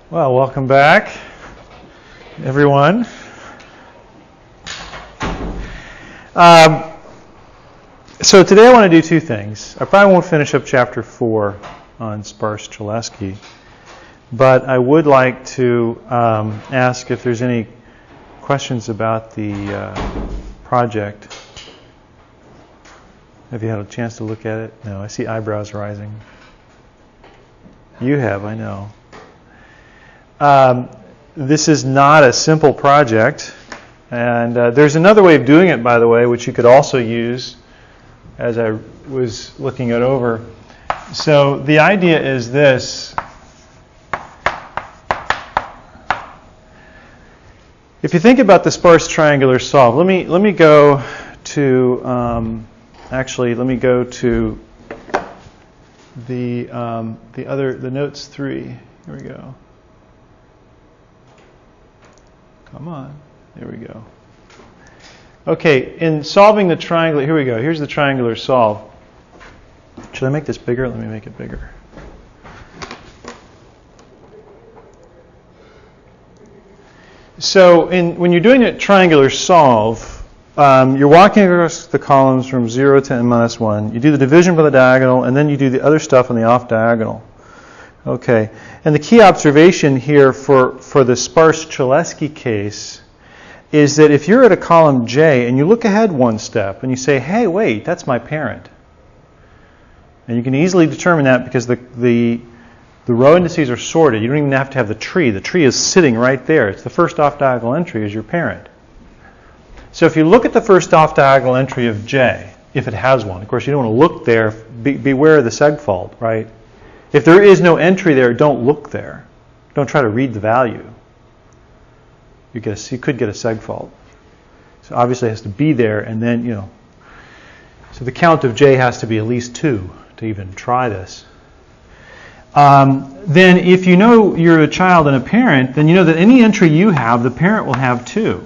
Well, welcome back, everyone. So today I want to do two things. I probably won't finish up Chapter 4 on Sparse Cholesky, but I would like to ask if there's any questions about the project. Have you had a chance to look at it? No, I see eyebrows rising. You have, I know. This is not a simple project, and there's another way of doing it, by the way, which you could also use as I was looking it over. So the idea is this. If you think about the sparse triangular solve, let me go to let me go to the notes 3. Here we go. Come on. There we go. Okay, in solving the triangular, here we go. Here's the triangular solve. Should I make this bigger? Let me make it bigger. So when you're doing a triangular solve, you're walking across the columns from 0 to n-1. You do the division by the diagonal, and then you do the other stuff on the off diagonal. Okay, and the key observation here for the sparse Cholesky case is that if you're at a column J and you look ahead one step and you say, hey, wait, that's my parent. And you can easily determine that because the row indices are sorted. You don't even have to have the tree. The tree is sitting right there. It's the first off diagonal entry is your parent. So if you look at the first off diagonal entry of J, if it has one, of course you don't want to look there. Beware of the segfault, right? If there is no entry there, don't look there. Don't try to read the value. You could get a segfault. So obviously it has to be there, and then, so the count of J has to be at least 2 to even try this. Then if you know you're a child and a parent, then you know that any entry you have, the parent will have 2.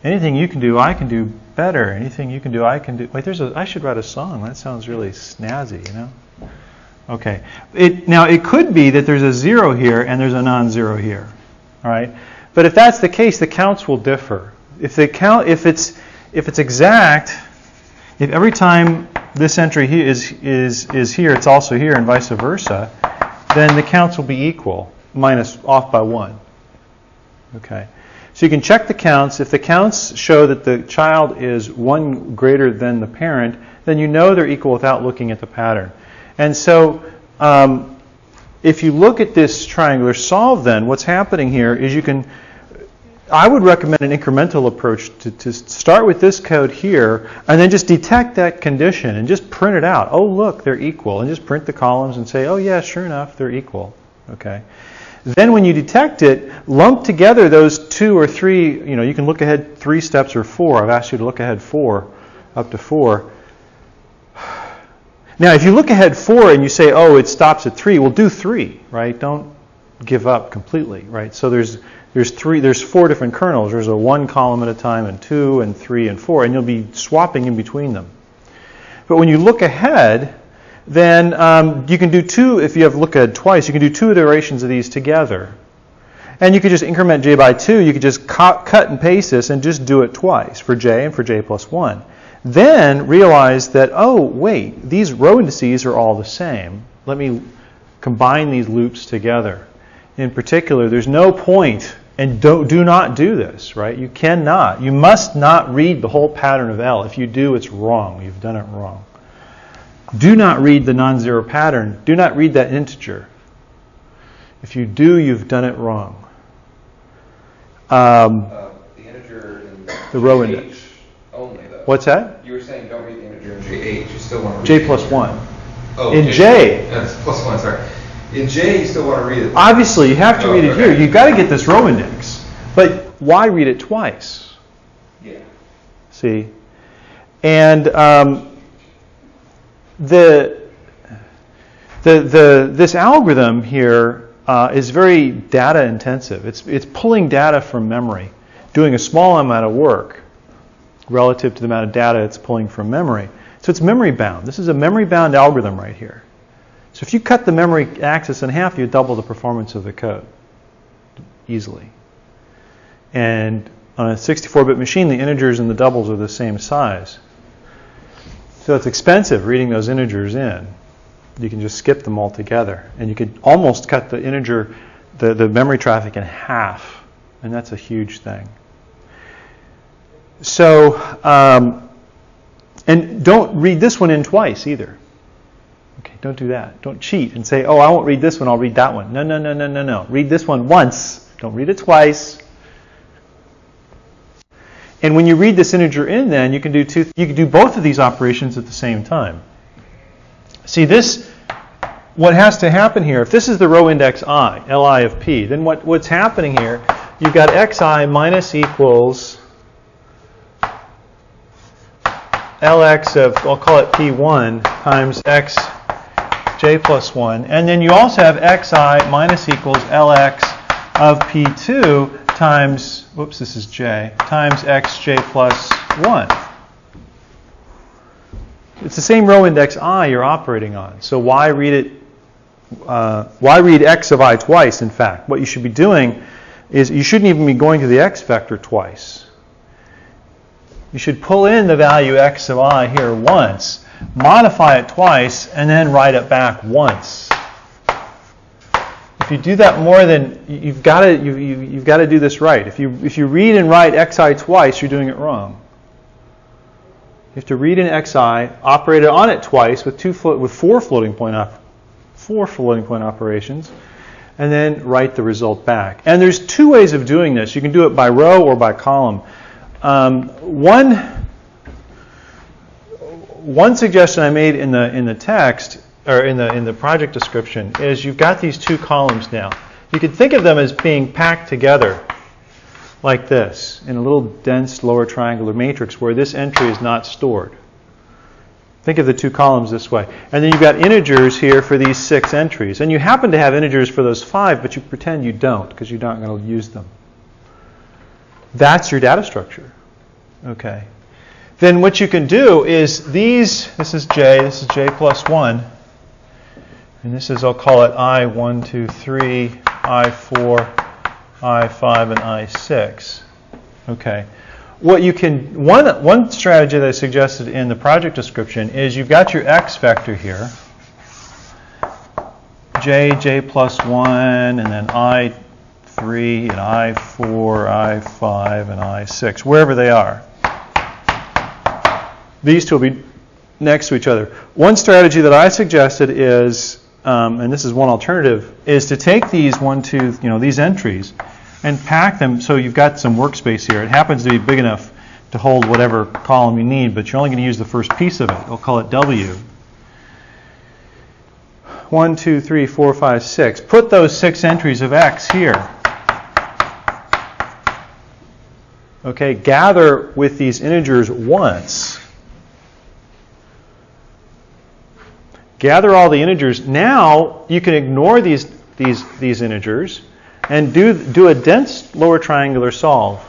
Anything you can do, I can do better. Anything you can do, I can do. Wait, I should write a song. That sounds really snazzy, Okay. Now it could be that there's a 0 here and there's a non-zero here. All right. But if that's the case, the counts will differ. If it's exact, if every time this entry here is here, it's also here, and vice versa, then the counts will be equal, minus off by 1. Okay. So you can check the counts. If the counts show that the child is 1 greater than the parent, then you know they're equal without looking at the pattern. And so if you look at this triangular solve, then what's happening here is I would recommend an incremental approach to start with this code here and then just detect that condition and just print it out. Oh, look, they're equal. And just print the columns and say, oh, yeah, sure enough, they're equal. Okay. Then when you detect it, lump together those 2 or 3, you can look ahead 3 steps or 4. I've asked you to look ahead 4, up to 4. Now, if you look ahead 4 and you say, oh, it stops at 3, well, do 3, right? Don't give up completely, right? So there's 4 different kernels. There's a 1 column at a time, and 2, and 3, and 4, and you'll be swapping in between them. But when you look ahead, then you can do 2, if you have look ahead twice, you can do 2 iterations of these together. And you could just increment J by 2. You could just cut and paste this and just do it twice for J and for J plus 1. Then realize that, oh, wait, these row indices are all the same. Let me combine these loops together. In particular, there's no point, and do not do this, right? You cannot. You must not read the whole pattern of L. If you do, it's wrong. You've done it wrong. Do not read the non-zero pattern. Do not read that integer. If you do, you've done it wrong. The integer in the row index. Only, though. What's that? You were saying don't read the integer in JH. You still want to read J plus 1. Oh, in J. That's plus 1, sorry. In J, you still want to read it. Obviously, you have to read it here. You've got to get this row index. But why read it twice? Yeah. See? And this algorithm here is very data intensive. It's pulling data from memory, doing a small amount of work relative to the amount of data it's pulling from memory. So it's memory bound. This is a memory bound algorithm right here. So if you cut the memory access in half, you double the performance of the code easily. And on a 64-bit machine, the integers and the doubles are the same size. So it's expensive reading those integers in. You can just skip them altogether. And you could almost cut the integer, the memory traffic in half. And that's a huge thing. So, and don't read this one in twice either. Okay, don't do that. Don't cheat and say, oh, I won't read this one, I'll read that one. No, no, no, no, no, no. Read this one once. Don't read it twice. And when you read this integer in, then you can do both of these operations at the same time. See, this, what has to happen here, if this is the row index I, Li of p, then what's happening here, you've got xi minus equals Lx of, I'll call it p1 times xj plus 1. And then you also have xi minus equals Lx of p2 times, whoops, this is j, times xj plus 1. It's the same row index I you're operating on. So why read it? Why read x of I twice, in fact? What you should be doing is you shouldn't even be going to the x vector twice. You should pull in the value x of I here once, modify it twice, and then write it back once. If you do that more than, you've got to do this right. If you read and write xi twice, you're doing it wrong. You have to read in xi, operate it on it twice with four floating point operations, and then write the result back. And there's two ways of doing this. You can do it by row or by column. One suggestion I made in the text, or in the project description, is you've got these two columns now. You could think of them as being packed together like this in a little dense lower triangular matrix where this entry is not stored. Think of the two columns this way. And then you've got integers here for these 6 entries. And you happen to have integers for those 5, but you pretend you don't because you're not going to use them. That's your data structure. Okay. Then what you can do is these, this is j plus 1. And this is, I'll call it I1, 2, 3, I4, I5, and I6. Okay. What you can, one strategy that I suggested in the project description is you've got your x vector here, j plus 1, and then I3, and I4, I5, and I6, wherever they are. These two will be next to each other. One strategy that I suggested is, and this is one alternative, is to take these these entries and pack them so you've got some workspace here. It happens to be big enough to hold whatever column you need, but you're only going to use the first piece of it. I'll call it W. 1, 2, 3, 4, 5, 6. Put those 6 entries of X here. Okay, gather with these integers once. Gather all the integers. Now you can ignore these integers and do a dense lower triangular solve.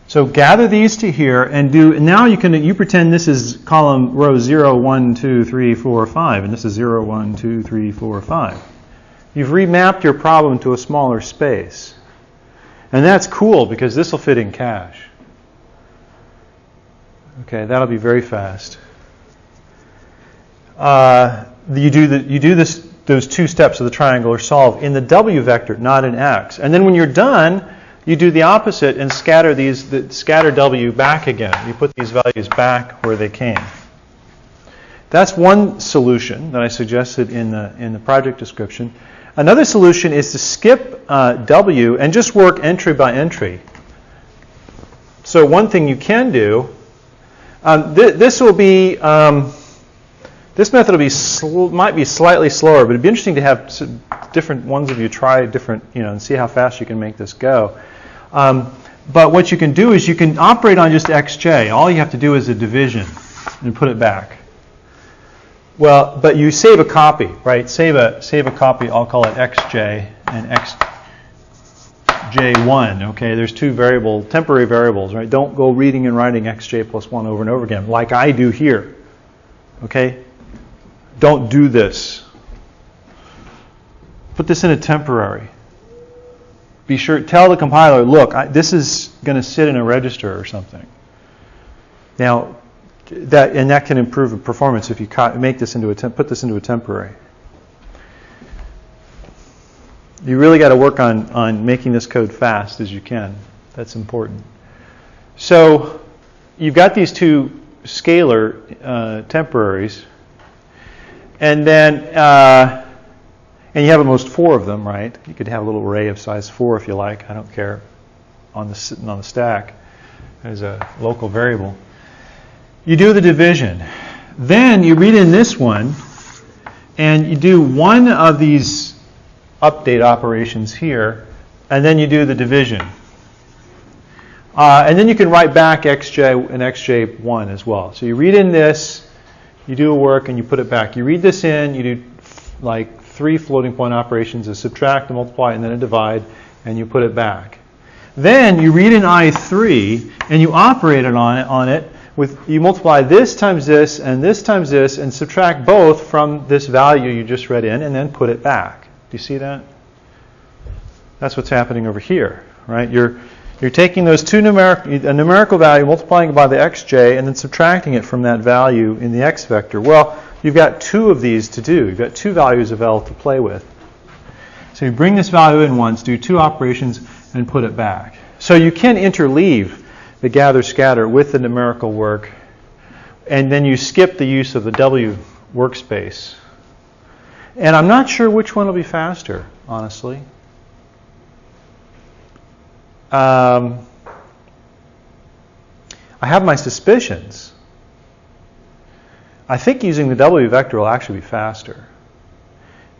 So gather these to here and now you pretend this is column row 0, 1, 2, 3, 4, 5, and this is 0, 1, 2, 3, 4, 5. You've remapped your problem to a smaller space. And that's cool because this will fit in cache. Okay, that'll be very fast. You do those 2 steps of the triangular solve in the W vector, not in X. And then when you're done, you do the opposite and scatter W back again. You put these values back where they came. That's one solution that I suggested in the project description. Another solution is to skip W and just work entry by entry. So one thing you can do, this method might be slightly slower, but it'd be interesting to have different ones of you try different, and see how fast you can make this go. But what you can do is you can operate on just xj. All you have to do is a division and put it back. Well, but you save a copy, right? Save a copy. I'll call it xj and xj1. Okay, there's 2 temporary variables, right? Don't go reading and writing xj plus 1 over and over again, like I do here. Okay. don't do this. Put this in a temporary. Be sure, tell the compiler, look, this is going to sit in a register or something. Now, that can improve the performance if you make this into put this into a temporary. You really got to work on making this code fast as you can. That's important. So you've got these two scalar temporaries, and then and you have at most 4 of them, right? You could have a little array of size 4 if you like. I don't care. Sitting on the stack as a local variable. You do the division. Then you read in this one, and you do one of these update operations here, and then you do the division. And then you can write back xj and xj1 as well. So you read in this, you do a work, and you put it back. You read this in, you do like 3 floating point operations, a subtract, a multiply, and then a divide, and you put it back. Then you read in I3, and you operate on it with, you multiply this times this, and subtract both from this value you just read in, and then put it back. Do you see that? That's what's happening over here, right? You're taking those two a numerical value, multiplying it by the xj, and then subtracting it from that value in the x vector. Well, you've got 2 of these to do. You've got 2 values of L to play with. So you bring this value in once, do 2 operations, and put it back. So you can interleave the gather scatter with the numerical work, and then you skip the use of the W workspace. And I'm not sure which one will be faster, honestly. I have my suspicions. I think using the W vector will actually be faster,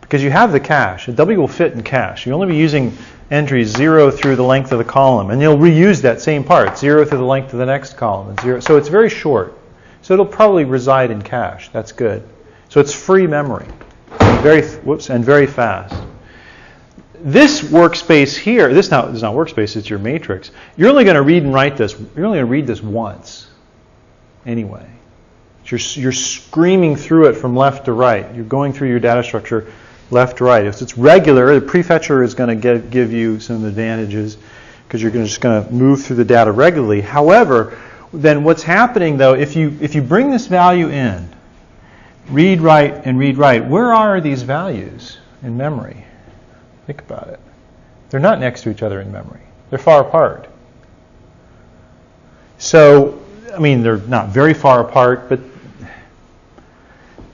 because you have the cache. The W will fit in cache. You'll only be using entries 0 through the length of the column, and you'll reuse that same part, 0 through the length of the next column, and 0. So it's very short. So it'll probably reside in cache. That's good. So it's free memory, and very fast. This workspace here, this is not workspace, it's your matrix. You're only going to read and write this. You're only going to read this once, anyway. You're screaming through it from left to right. You're going through your data structure left to right. If it's regular, the prefetcher is going to give you some advantages because you're just going to move through the data regularly. However, then what's happening though, if you bring this value in, read, write, and read, write, where are these values in memory? Think about it. They're not next to each other in memory. They're far apart. So, I mean, they're not very far apart, but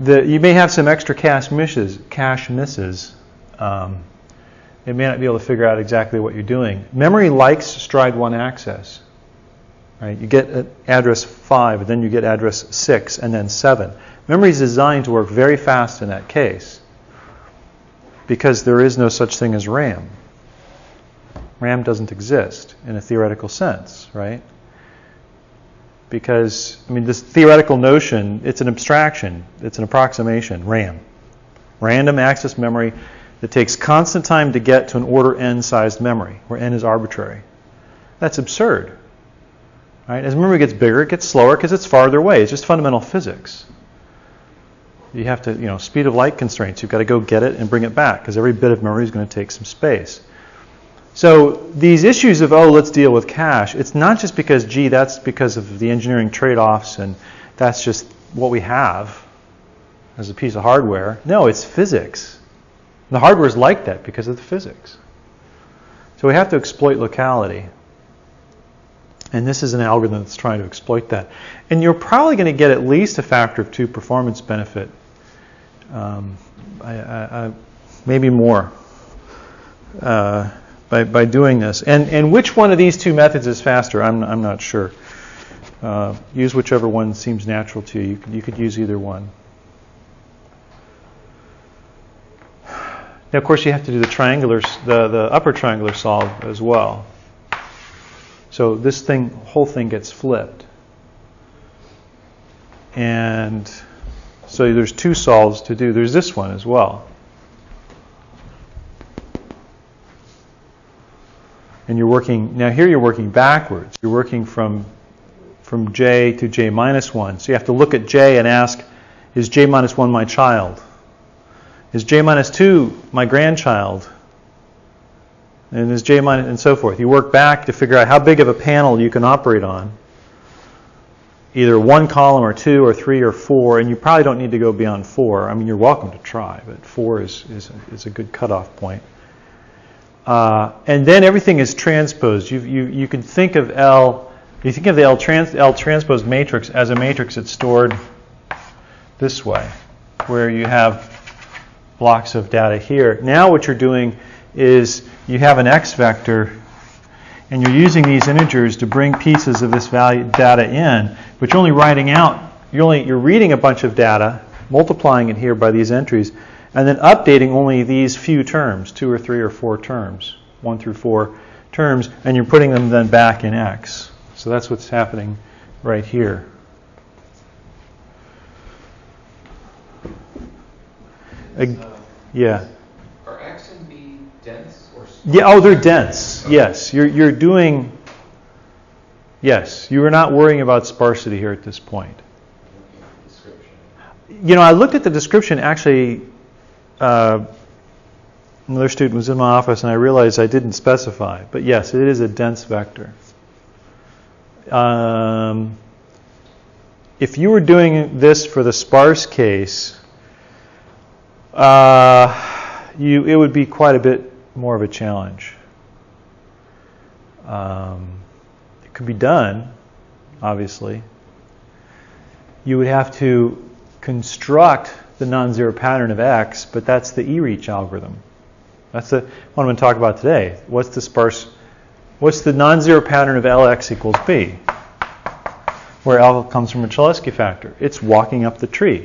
you may have some extra cache misses. It may not be able to figure out exactly what you're doing. Memory likes stride 1 access. Right? You get address 5, and then you get address 6, and then 7. Memory is designed to work very fast in that case, because there is no such thing as RAM. RAM doesn't exist in a theoretical sense, right? Because, I mean, this theoretical notion, it's an abstraction, it's an approximation, RAM. Random access memory that takes constant time to get to an order n-sized memory, where n is arbitrary. That's absurd. Right? As memory gets bigger, it gets slower because it's farther away. It's just fundamental physics. You have to, speed of light constraints. You've got to go get it and bring it back, because every bit of memory is going to take some space. So these issues of, let's deal with cache, it's not just because, that's because of the engineering trade-offs and that's just what we have as a piece of hardware. No, it's physics. The hardware is like that because of the physics. So we have to exploit locality. And this is an algorithm that's trying to exploit that. And you're probably going to get at least a factor of 2 performance benefit. Maybe more. By doing this. And which one of these 2 methods is faster? I'm not sure. Use whichever one seems natural to you. You could use either one. Now, of course, you have to do the upper triangular solve as well. So this whole thing gets flipped. And so there's 2 solves to do. There's this one as well. And you're working backwards. You're working from j to j minus 1. So you have to look at j and ask, Is j minus 1 my child? Is j minus 2 my grandchild? And is j minus, and so forth. You work back to figure out how big of a panel you can operate on. Either one column or 2 or 3 or 4, and you probably don't need to go beyond 4. I mean, you're welcome to try, but 4 is a good cutoff point. And then everything is transposed. You can think of L, you think of the L transpose matrix as a matrix that's stored this way, where you have blocks of data here. Now what you're doing is you have an X vector, and you're using these integers to bring pieces of this value data in, but you're only writing out, you're reading a bunch of data, multiplying it here by these entries, and then updating only these few terms, 2 or 3 or 4 terms, 1 through 4 terms, and you're putting them then back in X. So that's what's happening right here. Yeah. Are X and B dense or sparse? Yeah. Oh, they're dense. Okay. Yes. You're doing. Yes. You are not worrying about sparsity here at this point. You know, I looked at the description. Actually, another student was in my office, and I realized I didn't specify. But yes, it is a dense vector. If you were doing this for the sparse case, it would be quite a bit more of a challenge. It could be done, obviously. You would have to construct the non-zero pattern of X, but that's the E-reach algorithm. That's what I'm going to talk about today. What's the non-zero pattern of Lx equals B? Where L comes from a Cholesky factor. It's walking up the tree.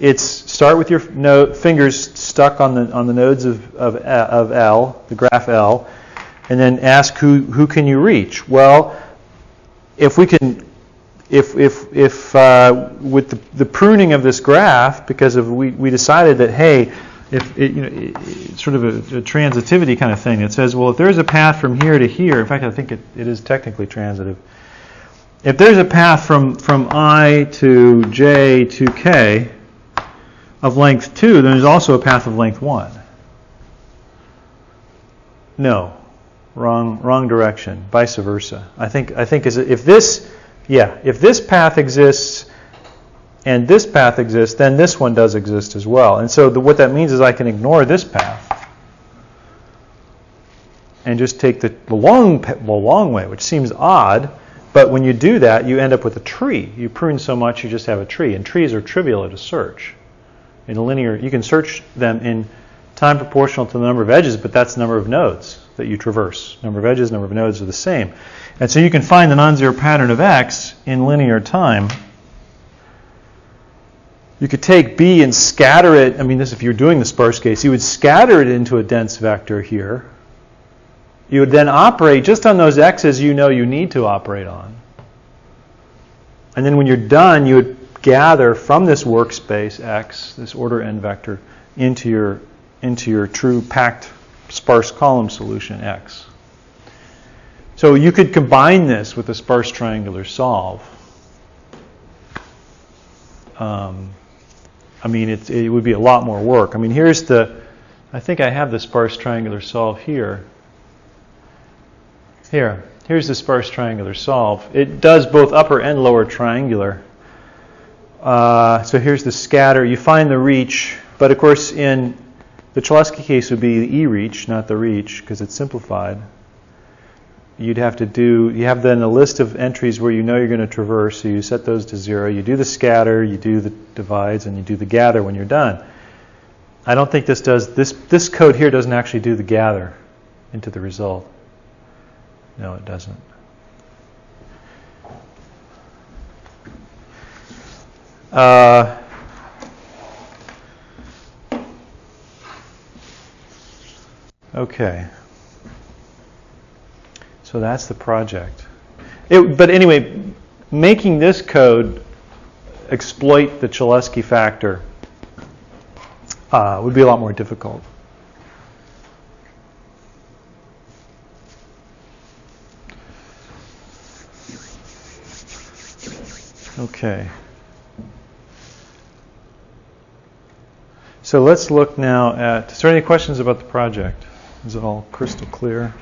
It's start with your fingers stuck on the nodes of L, the graph L, and then ask who can you reach. Well, if we can, if with the pruning of this graph, because we decided that hey, it's sort of a transitivity kind of thing. It says, well, if there's a path from here to here, in fact, I think it is technically transitive. If there's a path from I to J to K of length 2, then there's also a path of length 1. No, wrong direction. Vice versa. I think if this path exists and this path exists, then this one does exist as well. And so what that means is I can ignore this path and just take the long way, which seems odd. But when you do that, you end up with a tree. You prune so much, you just have a tree. And trees are trivial to search. In a linear, you can search them in time proportional to the number of edges, but that's the number of nodes that you traverse. Number of edges, number of nodes are the same. And so you can find the non-zero pattern of X in linear time. You could take B and scatter it. I mean, if you're doing the sparse case, you would scatter it into a dense vector here. You would then operate just on those X's you know you need to operate on. And then when you're done, you would gather from this workspace X, this order n vector, into your true packed sparse column solution X. So you could combine this with a sparse triangular solve. I mean, it would be a lot more work. I mean, I think I have the sparse triangular solve here. Here's the sparse triangular solve. It does both upper and lower triangular. So here's the scatter. You find the reach, but of course in the Cholesky case would be the E-reach, not the reach, because it's simplified. You have then a list of entries where you know you're going to traverse, so you set those to 0. You do the scatter, you do the divides, and you do the gather when you're done. I don't think this code here doesn't actually do the gather into the result. No, it doesn't. Okay. So that's the project. But anyway, making this code exploit the Cholesky factor would be a lot more difficult. Okay. So let's look now at, is there any questions about the project? Is it all crystal clear?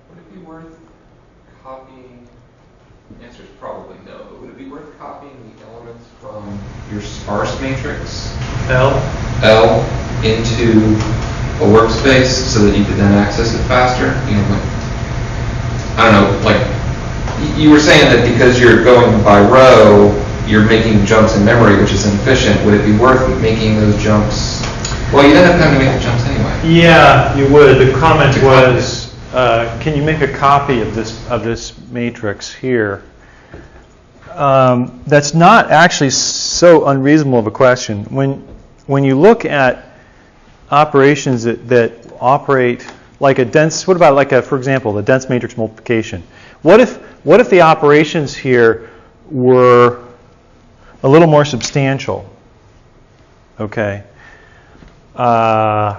Would it be worth copying, the answer is probably no, but would it be worth copying the elements from your sparse matrix, L, into a workspace so that you could then access it faster? You know, like, I don't know, like, you were saying that because you're going by row, you're making jumps in memory, which is inefficient. Would it be worth making those jumps? Well, you don't have time to make the jumps anyway. Yeah, you would. The comment was, can you make a copy of this matrix here? That's not actually so unreasonable of a question. When you look at operations that operate like a dense, what about like a, for example, the dense matrix multiplication? What if the operations here were a little more substantial? Okay. And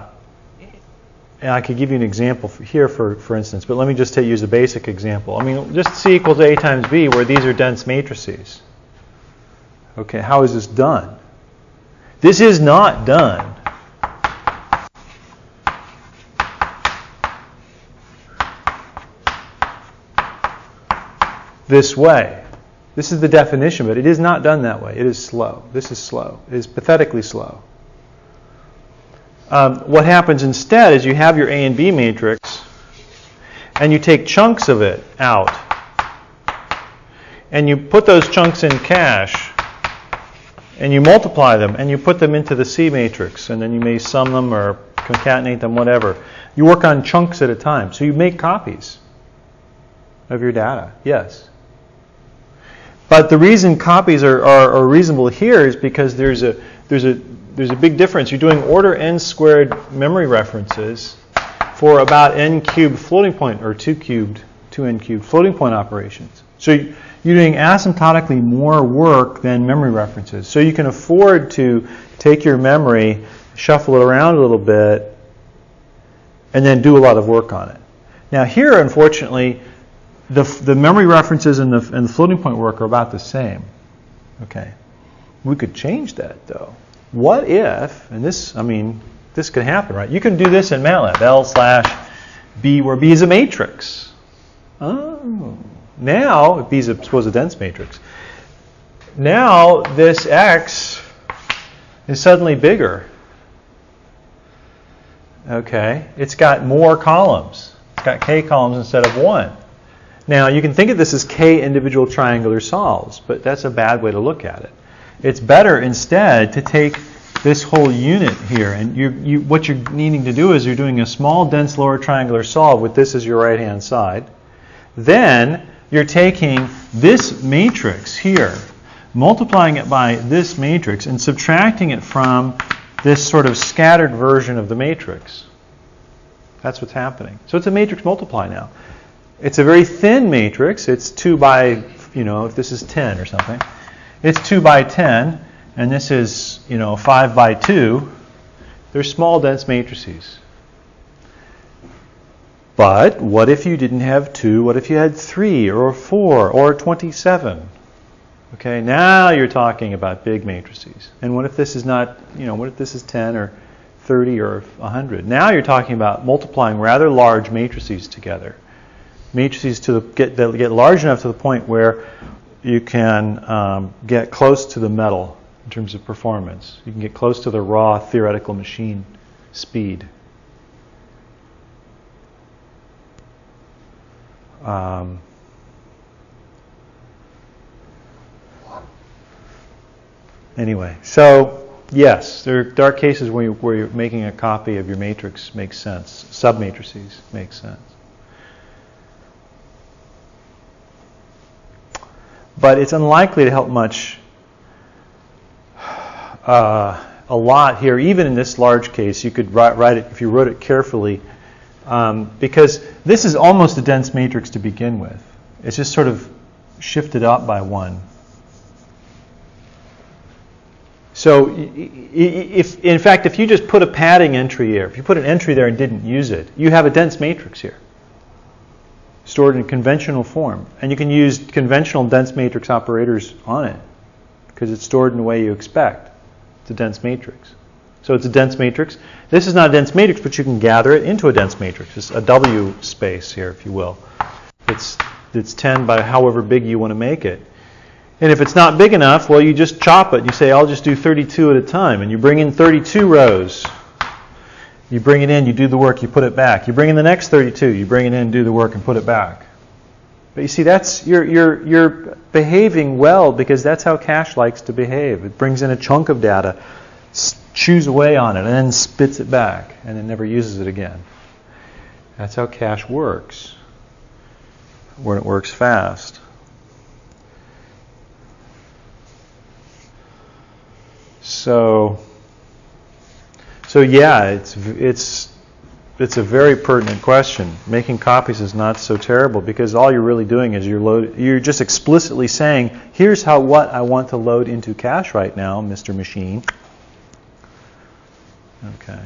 I could give you an example here, for instance, but let me just use a basic example. I mean, just C equals A times B, where these are dense matrices. Okay, how is this done? This is not done this way. This is the definition, but it is not done that way. It is slow. This is slow. It is pathetically slow. What happens instead is you have your A and B matrix, and you take chunks of it out, and you put those chunks in cache, and you multiply them, and you put them into the C matrix, and then you may sum them or concatenate them, whatever. You work on chunks at a time. So you make copies of your data. Yes. But the reason copies are reasonable here is because there's a big difference. You're doing order n squared memory references for about n cubed floating point, or 2 n cubed floating point operations. So you're doing asymptotically more work than memory references. So you can afford to take your memory, shuffle it around a little bit, and then do a lot of work on it. Now here, unfortunately, the memory references and the floating point work are about the same. Okay. We could change that, though. What if, and this, I mean, this could happen, right? You can do this in MATLAB, L/B, where B is a matrix. Oh. Now, if B is, suppose, a dense matrix, now this X is suddenly bigger. Okay. It's got more columns. It's got K columns instead of 1. Now, you can think of this as K individual triangular solves, but that's a bad way to look at it. It's better instead to take this whole unit here, and what you're needing to do is you're doing a small dense lower triangular solve with this as your right-hand side. Then you're taking this matrix here, multiplying it by this matrix, and subtracting it from this sort of scattered version of the matrix. That's what's happening. So it's a matrix multiply now. It's a very thin matrix. It's 2 by, if this is 10 or something. It's 2 by 10, and this is, 5 by 2. They're small, dense matrices. But what if you didn't have 2? What if you had 3 or 4 or 27? Okay, now you're talking about big matrices. And what if this is not, what if this is 10 or 30 or 100? Now you're talking about multiplying rather large matrices together. Matrices that get large enough to the point where you can get close to the metal in terms of performance. You can get close to the raw theoretical machine speed. Anyway, so yes, there are cases where you're making a copy of your matrix makes sense. Submatrices make sense. But it's unlikely to help much, a lot here. Even in this large case, you could write it, if you wrote it carefully, because this is almost a dense matrix to begin with. It's just sort of shifted up by 1. So in fact, if you just put a padding entry here, if you put an entry there and didn't use it, you have a dense matrix here. stored in conventional form. And you can use conventional dense matrix operators on it because it's stored in the way you expect. It's a dense matrix. So it's a dense matrix. This is not a dense matrix, but you can gather it into a dense matrix. It's a W space here, if you will. It's 10 by however big you want to make it. And if it's not big enough, well, you just chop it. And you say, I'll just do 32 at a time. And you bring in 32 rows. You bring it in, you do the work, you put it back. You bring in the next 32, you bring it in, do the work, and put it back. But you see, that's you're behaving well because that's how cache likes to behave. It brings in a chunk of data, chews away on it, and then spits it back, and then never uses it again. That's how cache works when it works fast. So yeah, it's a very pertinent question. Making copies is not so terrible because all you're really doing is you're just explicitly saying, here's what I want to load into cache right now, Mr. Machine. Okay.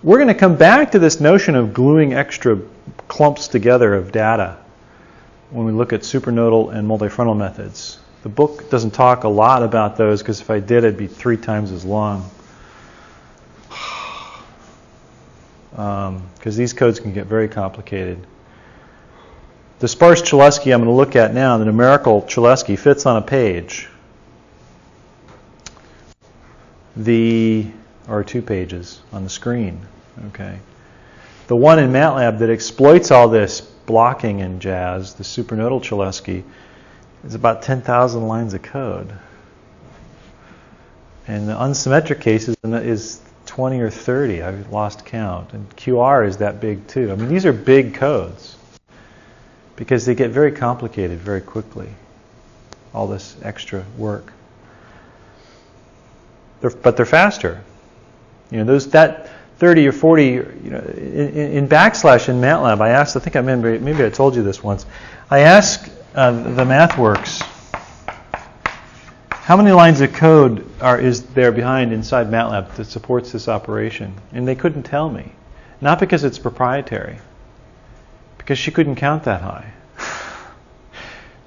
We're going to come back to this notion of gluing extra clumps together of data when we look at supernodal and multifrontal methods. The book doesn't talk a lot about those because if I did, it'd be 3 times as long. Because these codes can get very complicated. The sparse Cholesky I'm going to look at now, the numerical Cholesky, fits on a page. Or 2 pages on the screen. Okay. The one in MATLAB that exploits all this blocking and jazz, the supernodal Cholesky, is about 10,000 lines of code. And the unsymmetric cases is 20 or 30. I've lost count. And QR is that big too. I mean, these are big codes because they get very complicated very quickly. All this extra work. But they're faster. You know, that 30 or 40. You know, in backslash in MATLAB, I asked. I think maybe I told you this once. I asked the MathWorks, how many lines of code is there behind inside MATLAB that supports this operation? And they couldn't tell me. Not because it's proprietary, because she couldn't count that high.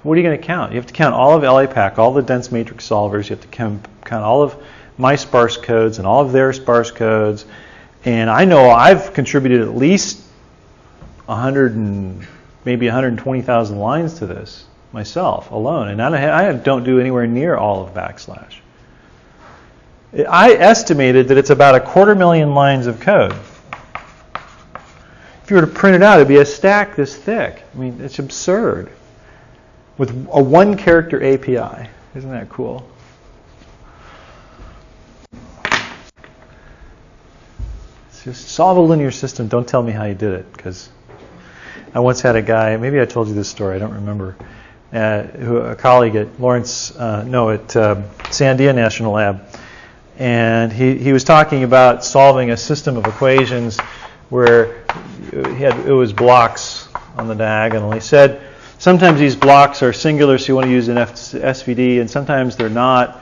What are you going to count? You have to count all of LAPACK, all the dense matrix solvers. You have to count all of my sparse codes and all of their sparse codes. And I know I've contributed at least 100 and maybe 120,000 lines to this myself alone, and I don't do anywhere near all of backslash. I estimated that it's about 250,000 lines of code. If you were to print it out, it'd be a stack this thick. I mean, it's absurd. With a 1-character API. Isn't that cool? Just solve a linear system. Don't tell me how you did it, because I once had a guy, maybe I told you this story, I don't remember, a colleague at Sandia National Lab, and he was talking about solving a system of equations where it was blocks on the diagonal. He said sometimes these blocks are singular, so you want to use an SVD, and sometimes they're not.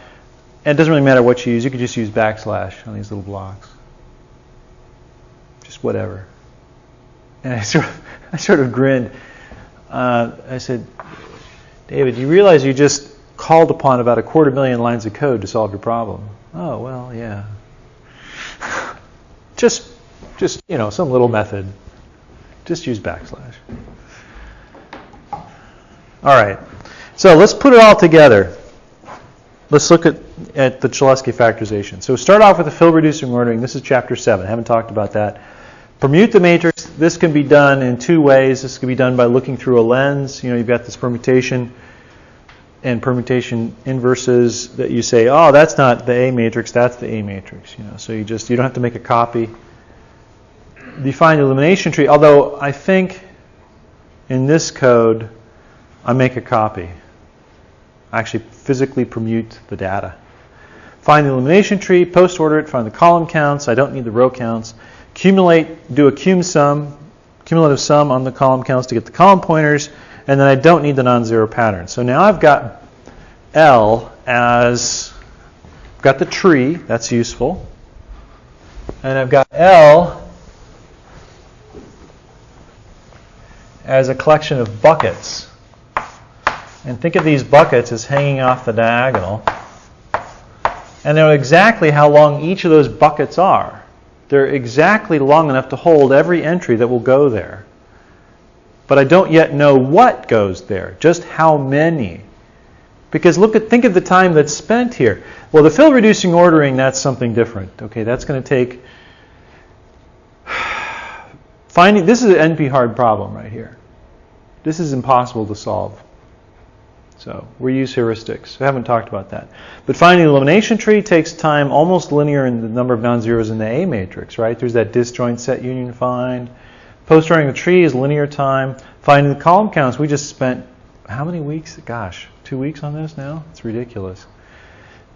And it doesn't really matter what you use. You could just use backslash on these little blocks. Just whatever. And I sort of grinned. I said, David, you realize you just called upon about 250,000 lines of code to solve your problem? Oh, well, yeah. Just some little method. Just use backslash. All right. So let's put it all together. Let's look at the Cholesky factorization. So start off with the field reducing ordering. This is chapter 7. I haven't talked about that. Permute the matrix. This can be done in 2 ways. This can be done by looking through a lens. You know, you've got this permutation and permutation inverses that you say, oh, that's not the A matrix, that's the A matrix. You know, so you don't have to make a copy. Define the elimination tree. Although I think in this code I make a copy. I actually physically permute the data. Find the elimination tree, post order it, find the column counts. I don't need the row counts. Accumulate, do a cumulative sum on the column counts to get the column pointers, and then I don't need the non-zero pattern. So now I've got L as, I've got the tree, that's useful, and I've got L as a collection of buckets. And think of these buckets as hanging off the diagonal. And know exactly how long each of those buckets are. They're exactly long enough to hold every entry that will go there. But I don't yet know what goes there, just how many. Because think of the time that's spent here. Well, the fill reducing ordering, that's something different. Okay, that's going to take this is an NP hard problem right here. This is impossible to solve. So we use heuristics. I haven't talked about that. But finding the elimination tree takes time almost linear in the number of non-zeros in the A matrix, right? There's that disjoint set union find. Post-ordering the tree is linear time. Finding the column counts, we just spent how many weeks? Gosh, 2 weeks on this now? It's ridiculous.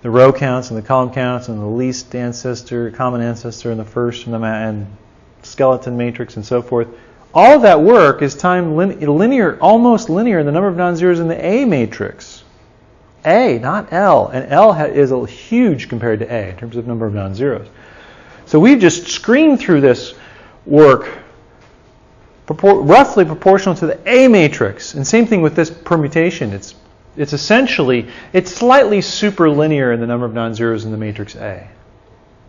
The row counts and the column counts and the least ancestor, common ancestor, and the first and skeleton matrix and so forth. All of that work is time linear, almost linear in the number of non-zeros in the A matrix. A, not L. And L is huge compared to A in terms of number of non-zeros. So we've just screened through this work roughly proportional to the A matrix. And same thing with this permutation. It's slightly superlinear in the number of non-zeros in the matrix A.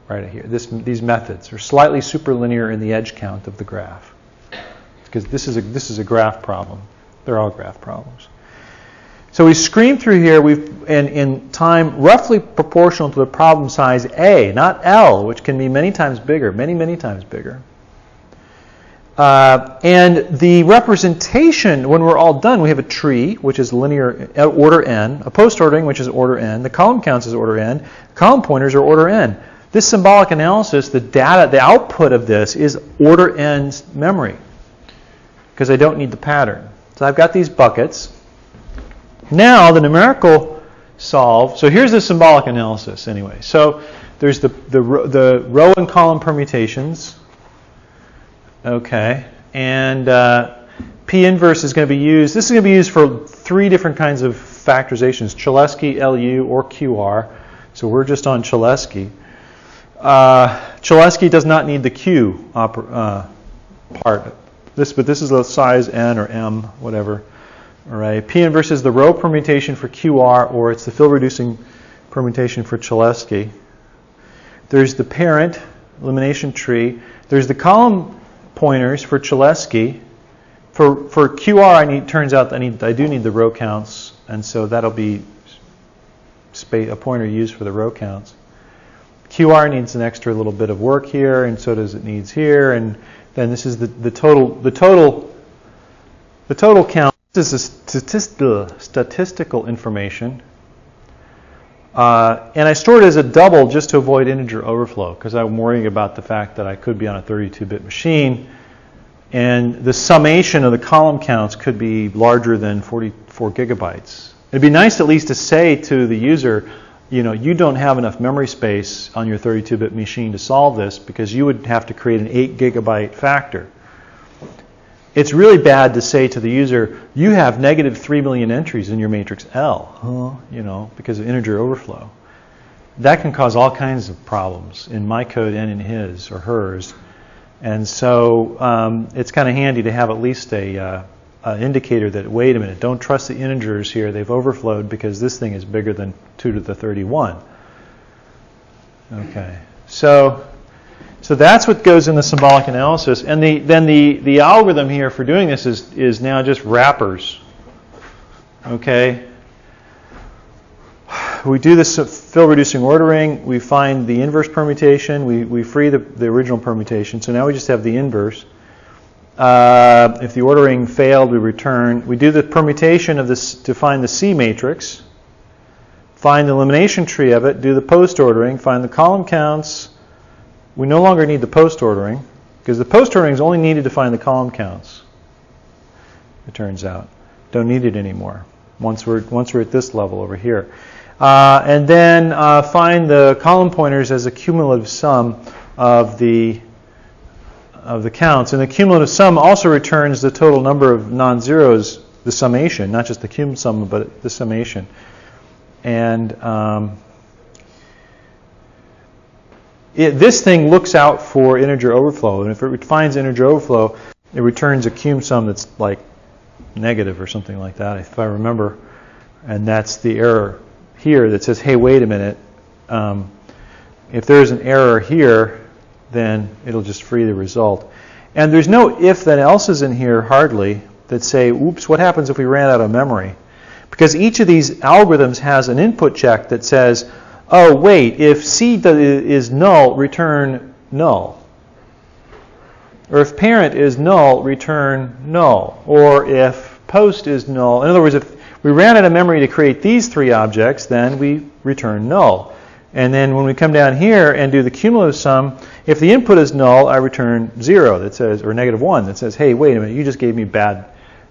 Right here. These methods are slightly superlinear in the edge count of the graph. Because this is a graph problem. They're all graph problems. So we screen through here in time roughly proportional to the problem size A, not L, which can be many times bigger, many times bigger. And the representation, when we're all done, we have a tree, which is linear order n, a post-ordering, which is order n, the column counts is order n, column pointers are order n. This symbolic analysis, the data, the output of this is order n's memory, because I don't need the pattern. So I've got these buckets. Now the numerical solve. So here's the symbolic analysis anyway. So there's the row and column permutations. Okay, and P inverse is going to be used. This is going to be used for 3 different kinds of factorizations: Cholesky, LU, or QR. So we're just on Cholesky. Cholesky does not need the Q part. But this is the size n or m, whatever. All right. P inverse is the row permutation for QR, or it's the fill reducing permutation for Cholesky. There's the parent elimination tree. There's the column pointers for Cholesky. For QR, turns out I do need the row counts, and so that'll be a pointer used for the row counts. QR needs an extra little bit of work here, and so does it needs here, and then this is the total count. This is statistical information. And I store it as a double just to avoid integer overflow, because I'm worrying about the fact that I could be on a 32-bit machine, and the summation of the column counts could be larger than 44 gigabytes. It'd be nice at least to say to the user, you don't have enough memory space on your 32-bit machine to solve this, because you would have to create an 8 gigabyte factor. It's really bad to say to the user, you have negative 3 million entries in your matrix L, because of integer overflow. That can cause all kinds of problems in my code and in his or hers. And so it's kind of handy to have at least an indicator that, wait a minute, don't trust the integers here. They've overflowed because this thing is bigger than 2 to the 31. Okay, so that's what goes in the symbolic analysis. And then the algorithm here for doing this is now just wrappers. Okay. We do this fill reducing ordering. We find the inverse permutation. We free the original permutation. So now we just have the inverse. If the ordering failed, we return. We do the permutation of this to find the C matrix. Find the elimination tree of it. Do the post ordering. Find the column counts. We no longer need the post ordering, because the post ordering is only needed to find the column counts. It turns out, don't need it anymore once we're at this level over here. And then find the column pointers as a cumulative sum of the counts. And the cumulative sum also returns the total number of non-zeros, the summation, not just the cum sum, but the summation. And this thing looks out for integer overflow, and if it finds integer overflow, it returns a cum sum that's like negative or something like that, if I remember. And that's the error here that says, hey, wait a minute. If there's an error here, then it'll just free the result. And there's no if then else's in here hardly that say, oops, what happens if we ran out of memory? Because each of these algorithms has an input check that says, oh, wait, if C is null, return null. Or if parent is null, return null. Or if post is null. In other words, if we ran out of memory to create these three objects, then we return null. And then when we come down here and do the cumulative sum, if the input is null, I return 0 that says, or -1 that says, hey, wait a minute, you just gave me bad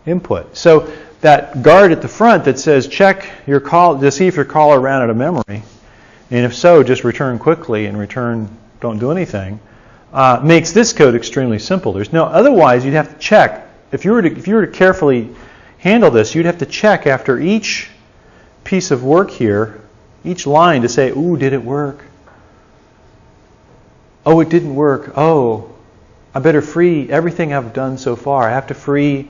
input. So that guard at the front that says check your call to see if your caller ran out of memory, and if so, just return quickly and return don't do anything, makes this code extremely simple. There's no otherwise you'd have to check if you were to carefully handle this, you'd have to check after each piece of work here, each line to say, ooh, did it work? Oh, it didn't work. Oh, I better free everything I've done so far. I have to free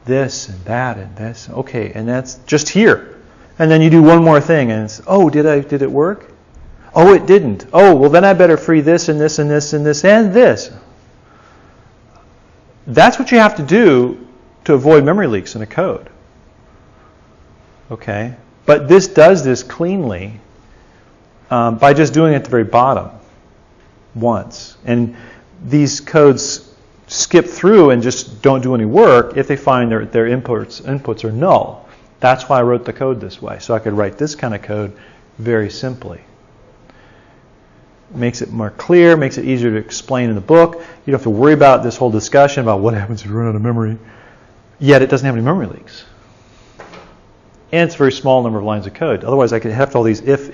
this and that and this. Okay, and that's just here. And then you do one more thing and it's, oh, did it work? Oh, it didn't. Oh, well then I better free this and this and this and this and this. That's what you have to do to avoid memory leaks in a code. Okay? But this does this cleanly by just doing it at the very bottom once. And these codes skip through and just don't do any work if they find their inputs are null. That's why I wrote the code this way. So I could write this kind of code very simply. Makes it more clear, makes it easier to explain in the book. You don't have to worry about this whole discussion about what happens if you run out of memory. Yet it doesn't have any memory leaks. And it's a very small number of lines of code. Otherwise I could have all these if,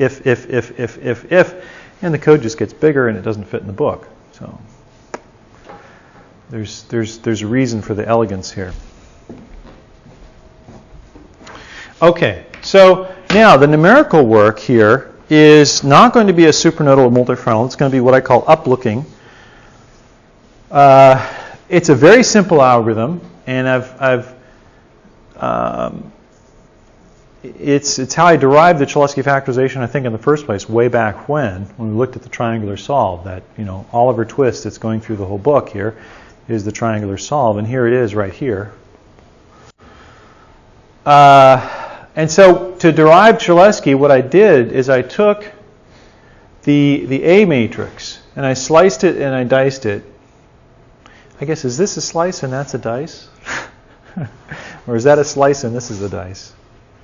and the code just gets bigger and it doesn't fit in the book. So there's a reason for the elegance here. Okay, so now the numerical work here is not going to be a supernodal or multifrontal. It's going to be what I call uplooking. It's a very simple algorithm, and it's how I derived the Cholesky factorization, I think, in the first place, way back when we looked at the triangular solve. That, Oliver Twist that's going through the whole book here is the triangular solve, and here it is right here. And so to derive Cholesky, what I did is I took the A matrix and I sliced it and I diced it. I guess, is this a slice and that's a dice? Or is that a slice and this is a dice?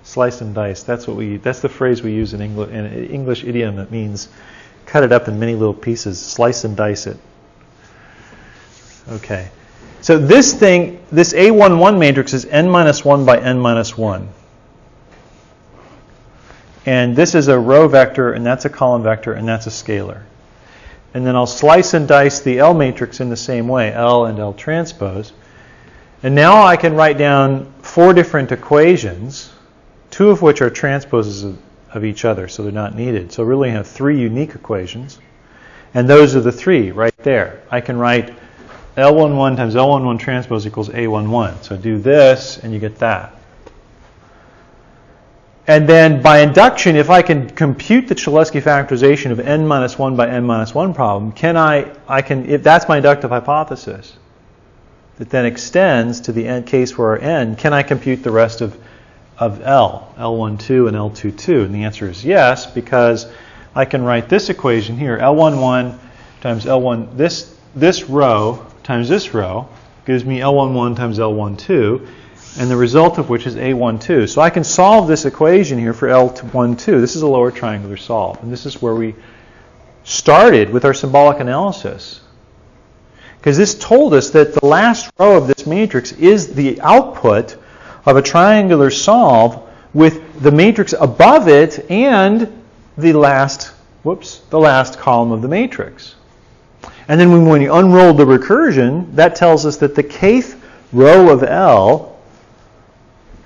Slice and dice. That's the phrase we use in English idiom that means cut it up in many little pieces, slice and dice it. Okay. So this A11 matrix is n-1 by n-1. And this is a row vector, and that's a column vector, and that's a scalar. And then I'll slice and dice the L matrix in the same way, L and L transpose. And now I can write down 4 different equations, 2 of which are transposes of each other, so they're not needed. So really I have 3 unique equations. And those are the 3 right there. I can write L11 times L11 transpose equals A11. So do this, and you get that. And then by induction, if I can compute the Cholesky factorization of n-1 by n-1 problem, if that's my inductive hypothesis, that then extends to the end case for our n, can I compute the rest of L, L12 and L22? And the answer is yes, because I can write this equation here, L11 times L1, this row times this row gives me L11 times L12, and the result of which is A12. So I can solve this equation here for L12. This is a lower triangular solve. And this is where we started with our symbolic analysis. Because this told us that the last row of this matrix is the output of a triangular solve with the matrix above it and the last column of the matrix. And then when you unroll the recursion, that tells us that the kth row of L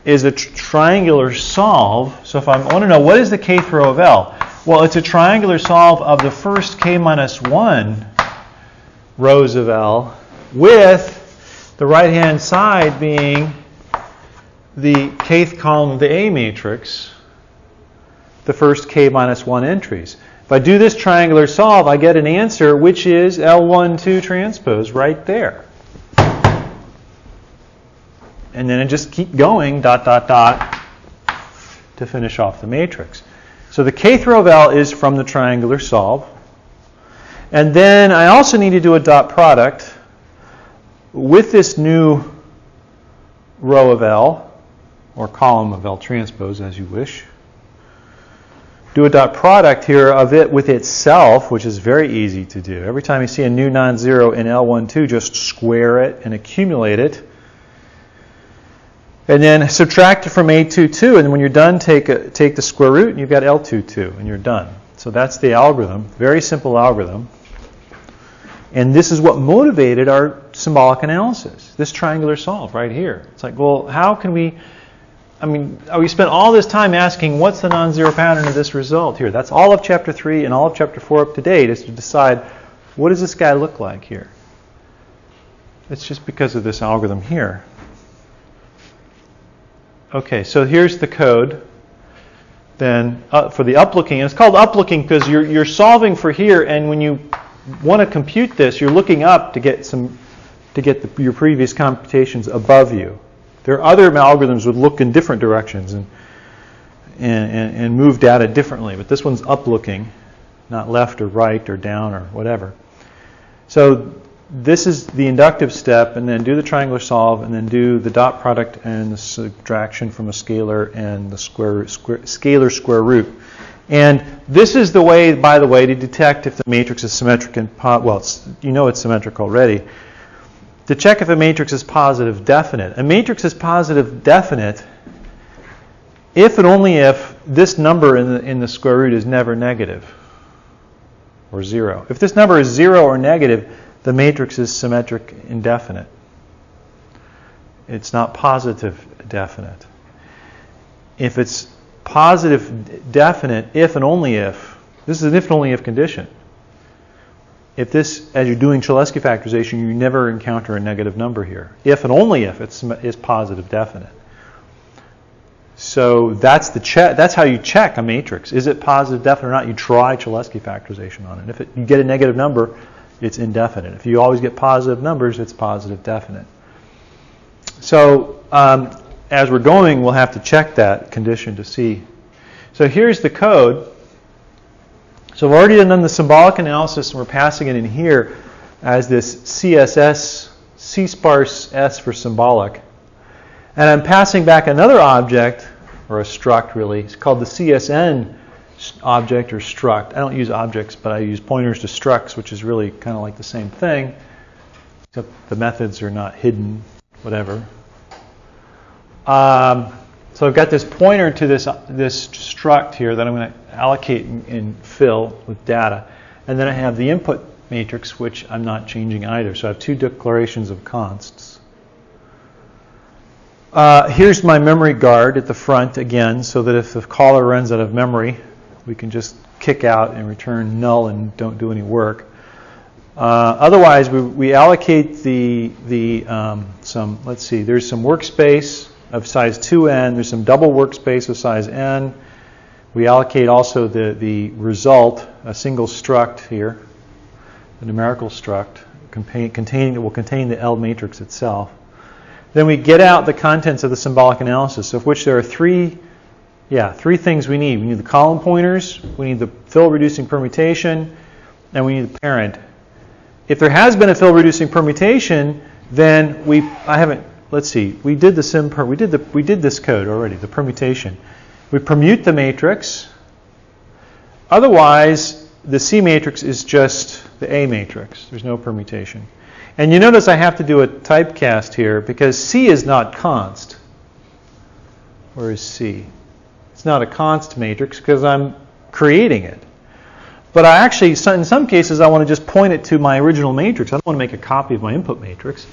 is a triangular solve. So if I want to know what is the kth row of L, well, it's a triangular solve of the first k-1 rows of L with the right-hand side being the kth column of the A matrix, the first k minus 1 entries. If I do this triangular solve, I get an answer which is L12 transpose right there. And then I just keep going, dot, dot, dot, to finish off the matrix. So the kth row of L is from the triangular solve. And then I also need to do a dot product with this new row of L, or column of L transpose, as you wish. Do a dot product here of it with itself, which is very easy to do. Every time you see a new non-zero in L12, just square it and accumulate it. And then subtract it from A22, and when you're done, take the square root, and you've got L22, and you're done. So that's the algorithm, very simple algorithm. And this is what motivated our symbolic analysis, this triangular solve right here. It's like, well, how can we, we spent all this time asking what's the non-zero pattern of this result here. That's all of Chapter 3 and all of Chapter 4 up to date, is to decide what does this guy look like here. It's just because of this algorithm here. Okay, so here's the code then for the uplooking. And it's called uplooking because you're solving for here, and when you want to compute this, you're looking up to get your previous computations above you. There are other algorithms that would look in different directions and move data differently, but this one's uplooking, not left or right or down or whatever. So this is the inductive step, and then do the triangular solve, and then do the dot product and the subtraction from a scalar and the scalar square root. And this is the way, by the way, to detect if the matrix is symmetric and you know it's symmetric already. To check if a matrix is positive definite. A matrix is positive definite if and only if this number in the square root is never negative or 0. If this number is 0 or negative, the matrix is symmetric indefinite. It's not positive definite. If it's positive definite if and only if, this is an if and only if condition. If this, as you're doing Cholesky factorization, you never encounter a negative number here. If and only if it's positive definite. So that's the check. That's how you check a matrix. Is it positive definite or not? You try Cholesky factorization on it. If you get a negative number, it's indefinite. If you always get positive numbers, it's positive definite. So as we're going, we'll have to check that condition to see. So here's the code. So we've already done the symbolic analysis, and we're passing it in here as this CSS, C-sparse S for symbolic. And I'm passing back another object, or a struct really. It's called the CSN object or struct. I don't use objects, but I use pointers to structs, which is really kind of like the same thing, except the methods are not hidden, whatever. So I've got this pointer to this struct here that I'm going to allocate and fill with data. And then I have the input matrix, which I'm not changing either. So I have two declarations of consts. Here's my memory guard at the front again, so that if the caller runs out of memory, we can just kick out and return null and don't do any work. Otherwise, we allocate let's see, there's some workspace of size 2n, there's some double workspace of size n. We allocate also the result, a single struct here, the numerical struct, that will contain the L matrix itself. Then we get out the contents of the symbolic analysis, of which there are three things we need. We need the column pointers, we need the fill-reducing permutation, and we need the parent. If there has been a fill-reducing permutation, then we did this code already, the permutation. We permute the matrix. Otherwise, the C matrix is just the A matrix. There's no permutation. And you notice I have to do a typecast here because C is not const. Where is C? It's not a const matrix because I'm creating it. But I actually, in some cases, I want to just point it to my original matrix. I don't want to make a copy of my input matrix.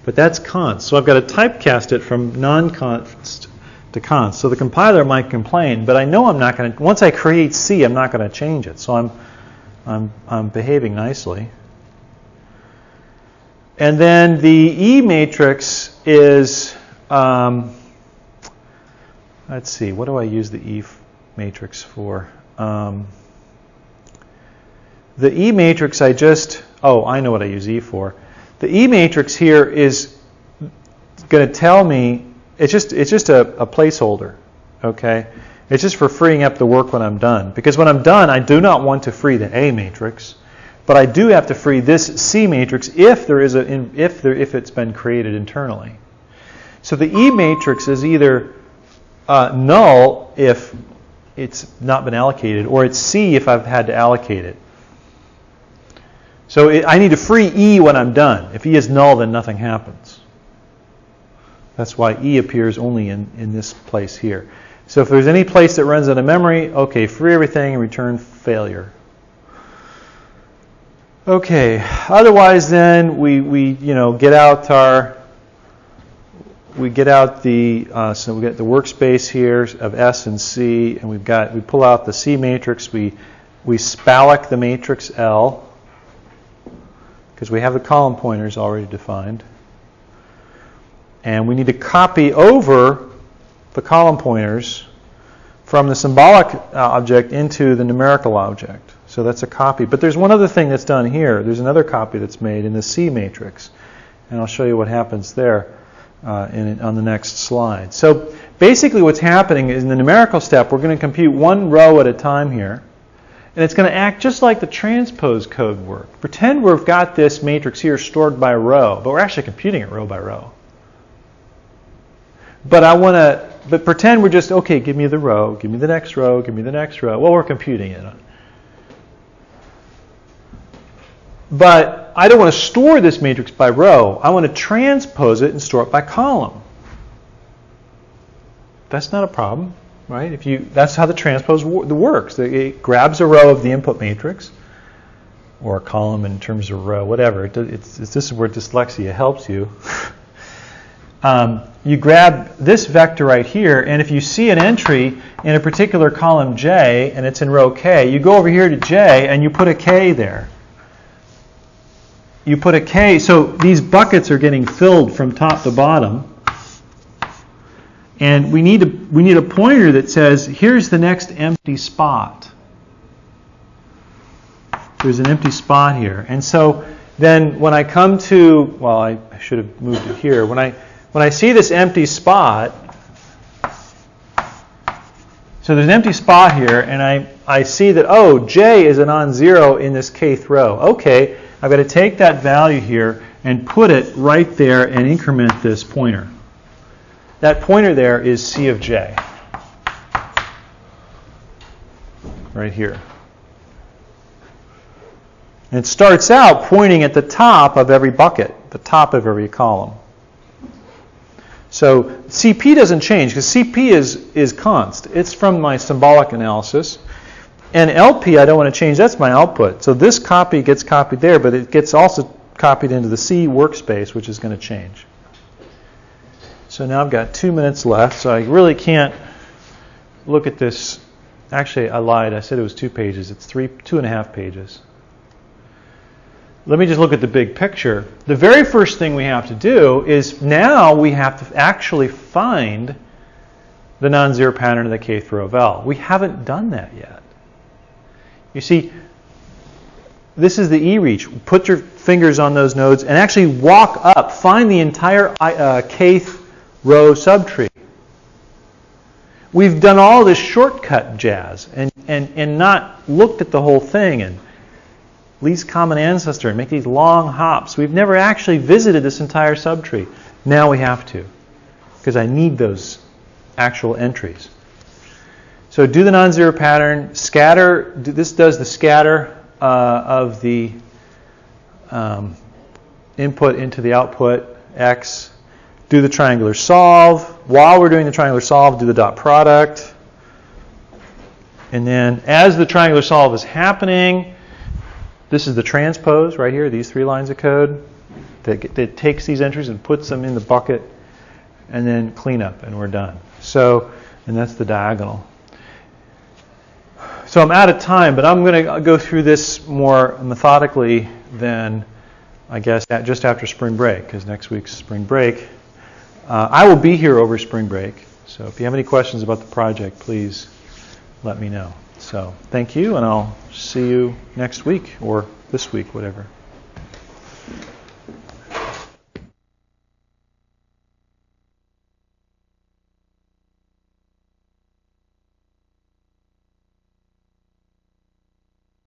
But that's const. So I've got to typecast it from non-const to const. So the compiler might complain, but I know I'm not going to. Once I create C, I'm not going to change it. So I'm behaving nicely. And then the E matrix is let's see, what do I use the E matrix for? The E matrix I know what I use E for. The E matrix here is going to tell me, it's just a placeholder, okay? It's just for freeing up the work when I'm done. Because when I'm done, I do not want to free the A matrix, but I do have to free this C matrix if it's been created internally. So the E matrix is either null if it's not been allocated, or it's C if I've had to allocate it. So I need to free E when I'm done. If E is null, then nothing happens. That's why E appears only in this place here. So if there's any place that runs out of memory, okay, free everything and return failure. Okay, otherwise then we get out so we get the workspace here of S and C, and we pull out the C matrix, we spallic the matrix L, because we have the column pointers already defined. And we need to copy over the column pointers from the symbolic object into the numerical object. So that's a copy. But there's one other thing that's done here. There's another copy that's made in the C matrix. And I'll show you what happens there on the next slide. So basically what's happening is in the numerical step, we're going to compute one row at a time here. And it's going to act just like the transpose code work. Pretend we've got this matrix here stored by row, but we're actually computing it row by row. But pretend we're just, okay, give me the row, give me the next row, give me the next row. Well, we're computing it. But I don't want to store this matrix by row. I want to transpose it and store it by column. That's not a problem, right? That's how the transpose works. It grabs a row of the input matrix, or a column in terms of row, whatever. This is where dyslexia helps you. You grab this vector right here, and if you see an entry in a particular column J, and it's in row K, you go over here to J, and you put a K there. You put a K, so these buckets are getting filled from top to bottom. And we need a pointer that says, here's the next empty spot. There's an empty spot here. And so then when I come to, well, I should have moved it here. When I see this empty spot, so there's an empty spot here, and I see that, oh, J is a non-zero in this kth row. Okay, I've got to take that value here and put it right there and increment this pointer. That pointer there is C of J. Right here. And it starts out pointing at the top of every bucket, the top of every column. So CP doesn't change because CP is const. It's from my symbolic analysis. And LP I don't want to change. That's my output. So this copy gets copied there, but it gets also copied into the C workspace, which is going to change. So now I've got 2 minutes left, so I really can't look at this. Actually, I lied. I said it was 2 pages. It's 2.5 pages. Let me just look at the big picture. The very first thing we have to do is now we have to actually find the non-zero pattern of the kth row of L. We haven't done that yet. You see, this is the E-reach. Put your fingers on those nodes and actually walk up. Find the entire kth row subtree. We've done all this shortcut jazz and not looked at the whole thing and least common ancestor and make these long hops. We've never actually visited this entire subtree. Now we have to, because I need those actual entries. So do the non-zero pattern, scatter. This does the scatter of the input into the output, X. Do the triangular solve. While we're doing the triangular solve, do the dot product. And then as the triangular solve is happening, this is the transpose right here, these 3 lines of code that takes these entries and puts them in the bucket, and then clean up, and we're done. So, and that's the diagonal. So I'm out of time, but I'm going to go through this more methodically than, I guess, just after spring break, because next week's spring break. I will be here over spring break, So if you have any questions about the project, please let me know. So thank you, and I'll see you next week or this week, whatever.